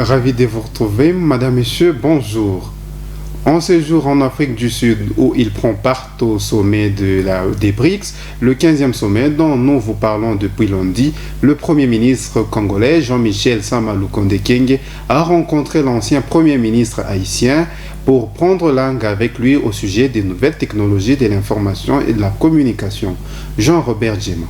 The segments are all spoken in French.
Ravi de vous retrouver, Madame, Messieurs, bonjour. En séjour en Afrique du Sud, où il prend part au sommet des BRICS, le 15e sommet dont nous vous parlons depuis lundi, le Premier ministre congolais Jean-Michel Sama Lukonde Kyenge a rencontré l'ancien Premier ministre haïtien pour prendre langue avec lui au sujet des nouvelles technologies de l'information et de la communication. Jean-Robert Djema.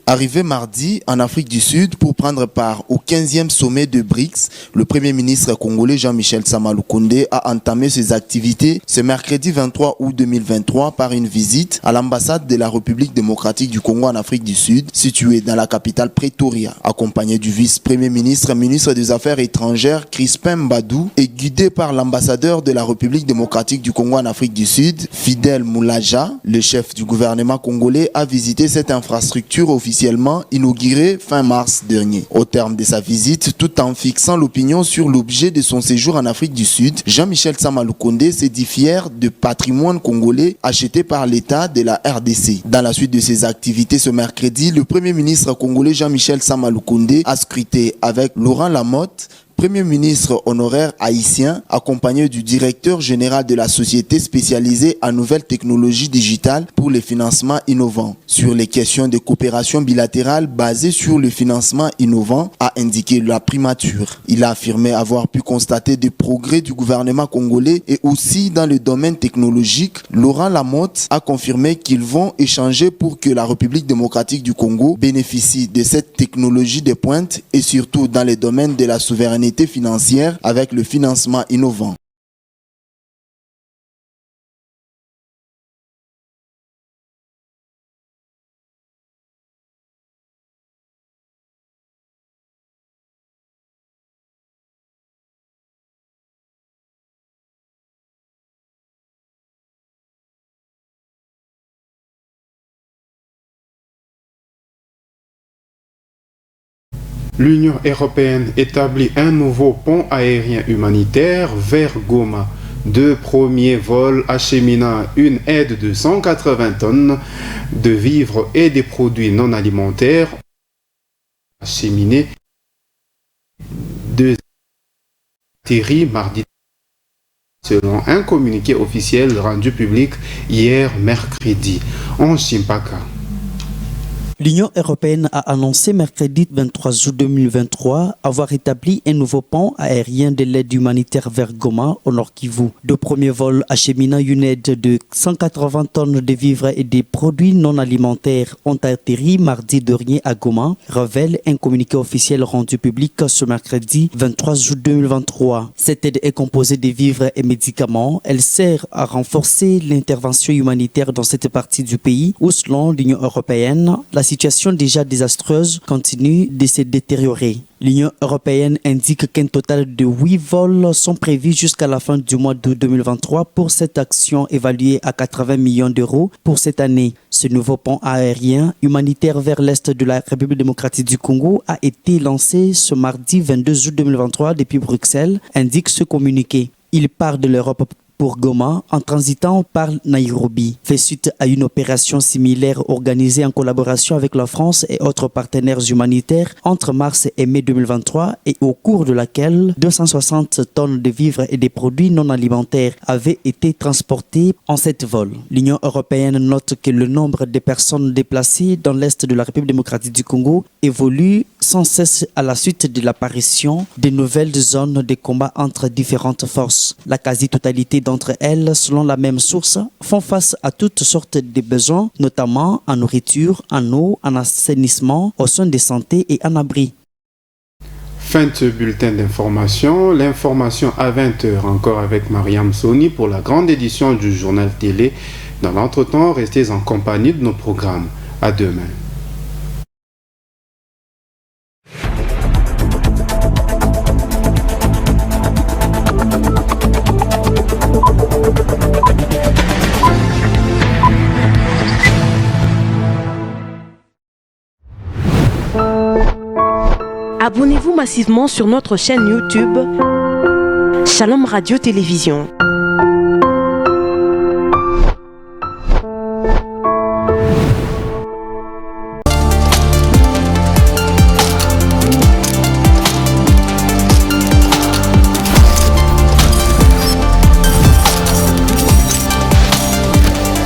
Arrivé mardi en Afrique du Sud pour prendre part au 15e sommet de BRICS, le Premier ministre congolais Jean-Michel Sama Lukonde a entamé ses activités ce mercredi 23 août 2023 par une visite à l'ambassade de la République démocratique du Congo en Afrique du Sud, située dans la capitale Pretoria. Accompagné du vice-premier ministre, ministre des Affaires étrangères Crispin Mbadou et guidé par l'ambassadeur de la République démocratique du Congo en Afrique du Sud, Fidel Moulaja, le chef du gouvernement congolais a visité cette infrastructure officielle inauguré fin mars dernier. Au terme de sa visite, tout en fixant l'opinion sur l'objet de son séjour en Afrique du Sud, Jean-Michel Sama Lukonde s'est dit fier du patrimoine congolais acheté par l'État de la RDC. Dans la suite de ses activités ce mercredi, le Premier ministre congolais Jean-Michel Sama Lukonde a scruté avec Laurent Lamotte, Premier ministre honoraire haïtien, accompagné du directeur général de la société spécialisée en nouvelles technologies digitales pour les financements innovants, sur les questions de coopération bilatérale basées sur le financement innovant, a indiqué la primature. Il a affirmé avoir pu constater des progrès du gouvernement congolais et aussi dans le domaine technologique. Laurent Lamotte a confirmé qu'ils vont échanger pour que la République démocratique du Congo bénéficie de cette technologie de pointe et surtout dans les domaines de la souveraineté financière avec le financement innovant. L'Union européenne établit un nouveau pont aérien humanitaire vers Goma. Deux premiers vols acheminant une aide de 180 tonnes de vivres et des produits non alimentaires acheminés de Thierry mardi, selon un communiqué officiel rendu public hier mercredi en Chimpaka. L'Union européenne a annoncé mercredi 23 août 2023 avoir établi un nouveau pont aérien de l'aide humanitaire vers Goma, au Nord Kivu. Deux premiers vols acheminant une aide de 180 tonnes de vivres et des produits non alimentaires ont atterri mardi dernier à Goma, révèle un communiqué officiel rendu public ce mercredi 23 août 2023. Cette aide est composée de vivres et médicaments. Elle sert à renforcer l'intervention humanitaire dans cette partie du pays où, selon l'Union européenne, la situation déjà désastreuse continue de se détériorer. L'Union européenne indique qu'un total de 8 vols sont prévus jusqu'à la fin du mois d'août 2023 pour cette action évaluée à 80 millions d'euros pour cette année. Ce nouveau pont aérien humanitaire vers l'est de la République démocratique du Congo a été lancé ce mardi 22 août 2023 depuis Bruxelles, indique ce communiqué. Il part de l'Europe pour Goma en transitant par Nairobi, fait suite à une opération similaire organisée en collaboration avec la France et autres partenaires humanitaires entre mars et mai 2023 et au cours de laquelle 260 tonnes de vivres et des produits non alimentaires avaient été transportés en 7 vols. L'Union européenne note que le nombre de personnes déplacées dans l'est de la République démocratique du Congo évolue sans cesse à la suite de l'apparition de nouvelles zones de combat entre différentes forces. La quasi-totalité d'entre elles, selon la même source, font face à toutes sortes de besoins, notamment en nourriture, en eau, en assainissement, aux soins de santé et en abri. Fin de ce bulletin d'information. L'information à 20h encore avec Mariam Soni pour la grande édition du journal télé. Dans l'entretemps, restez en compagnie de nos programmes. À demain. Abonnez-vous massivement sur notre chaîne YouTube Shalom Radio Télévision.